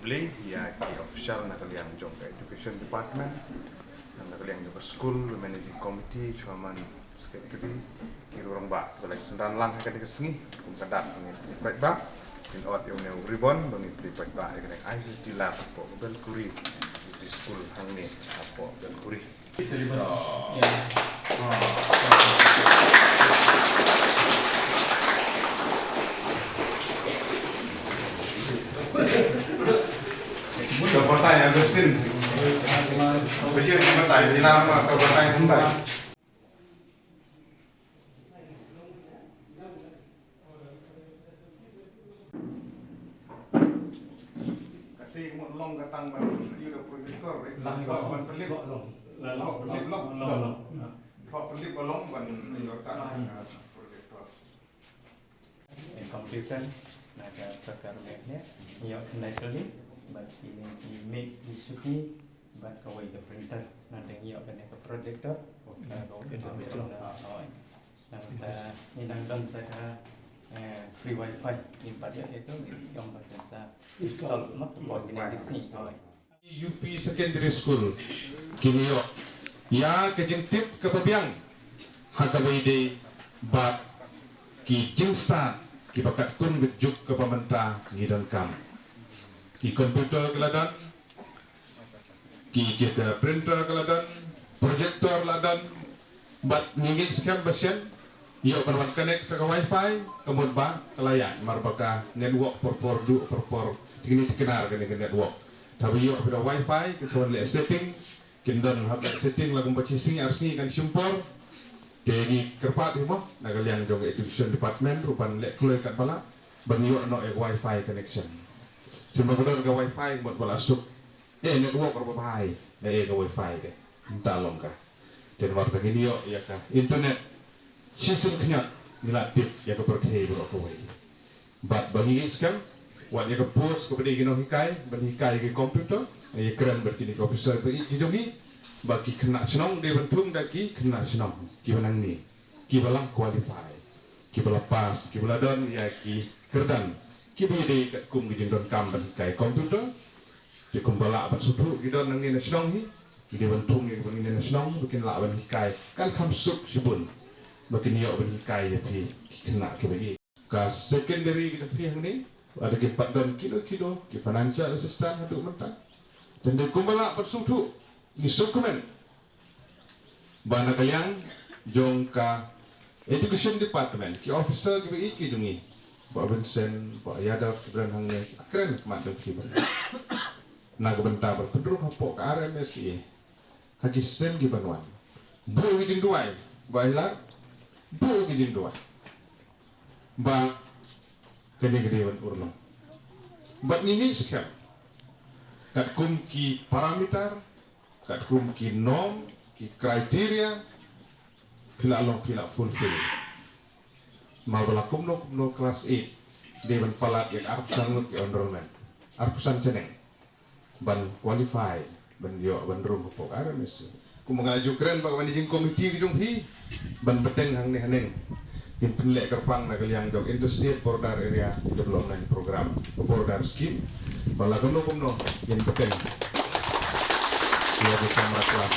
assembly ya ki official na kaliang jong ka education department na kaliang jong school managing committee chairman secretary ki rong ba balai sendan lang ka ni kesengi kum kadat ni baik ba in ot yung ne ribbon bang ni baik ba ya kena ICT lab po bel kuri di school hang ni apo bel kuri Pertanyaan Agustin, begini pertanyaan di lama pertanyaan kembali. Kasi mau long datang baru juga proyektor, lang ban pelit, pelit bolong ban datang proyektor. Computer naga sekarangnya yok naturally but ini make isuki but kawai ke printer nanti yok kena ke projector dan dan saya free wifi in pada itu yang bahasa install not buat ini di sini UP Secondary School kini yok ya kejengtip kepabiang hakawai de bat ki jingsta ki bakat kun gejuk ke pemerintah ngidon kam ki komputer keladan ki kita printer keladan projektor ladan bat ngingit skam basyen yo berwan connect sa wifi kemun ba kelayan marbaka network por du por ini dikenar gini network tapi yo pada wifi kesuan le setting kindon habla setting lagu purchasing arsni kan simpor jadi kerpat mo nagaliang jong education department rupan lek kloy kat bala banyo no wifi connection sembadan ke wifi buat bala sub network berbahaya ke wifi ke talong ka dan warga ini yo ya ka internet sistem kenyat dilatih ya ke perkei bro ko wai bat bagi skam wat ya ke post kepada gino hikai berhikai ke komputer ya keren berkini officer bagi jongi bagi kena senong dia bentung daki kena senong ki benang ni ki balang qualify ki bala pass ki bala don ya ki kerdan ki bide kat kum gi jendon kam ban kai komputer di kum bala ban sutu ki don nang ni senong hi ki dia bentung ni ban ni senong bikin la ban kai kan kam suk sibun bikin yo ban kai ya ti kena ki bagi ka secondary ki pi hang ni ada ki pat don kilo ki financial assistant hadu mentang dan di kum bala ban sutu ni dokumen bana kayang jongka education department ki officer ki iki jungi ba Vincent ba Yadav kibran hangne keren mat dok ki na benta berpedru hapo ka RMSI haki sen ki banwan bu gijing duai ba hilar bu gijing duai ba kene gedewan urno bat nini sekal kat kum ki parameter kat kum ki norm ki kriteria pila long pila fulfill ma balakum no class 8 dewan palat yang arpusan ngut ki enrollment arpusan ceneng ban qualify ban yo ban rum pok aramis ku mengaju keren bak managing committee ki jong hi ban beteng hang ne haneng in penlek kerpang na kaliang jog interstate border area development program border scheme balakum no in beteng dia di kamera kelas.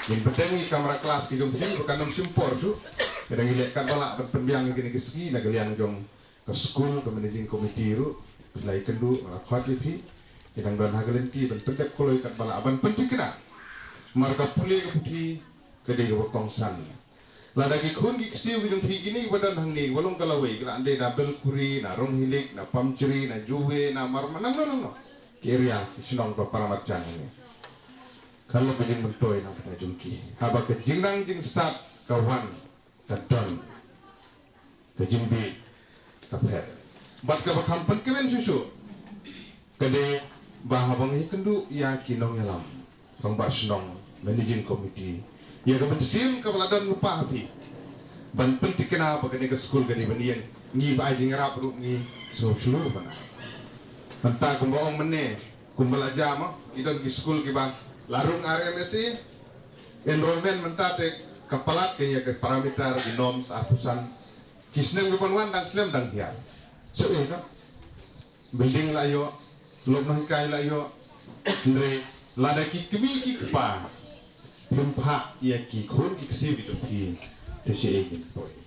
Yang penting ni kamera kelas kita mesti bukan nong simpor tu. Kadang kita kan balak penbiang gini kesegi, nak kalian jong ke school ke managing committee tu, pilih kendu, khot lipi. Kadang don hagelenti dan pendek kalau ikat balak aban penting kena. Marga pulih ke putih kedai ke berkongsan. Lada kikun kiksi hidung gini badan hang ni, walong kalawai, kena ande na belkuri, na rong hilik, na pamceri, na juwe, na marmanang no. Kiriya sinong para macam ni. Kalau kejing mentoy nak pada jungki, haba kejing nang jing start kawan kadon, kejing bi kapet. Bat kabakam penkemen susu, kade bahabang hikendu ya kinong yalam, pembak senong managing committee. Ya kebensim kebeladon lupa api. Ban penting kenapa kene ke school kene banian ngi ba jing rap ru ngi so seluruh mana. Entah kumbaong mene, kumbalaja mah, kita ke school ke bang. Larung RMSI enrollment mentate kepalat kaya ke parameter di norms atusan kisnem ke panwan dan slem dan hiar so itu building layo lom nang kai la yo ne lada ki kemi ki pa pempa ya ki khon ki kesi bi to pi to se egin poi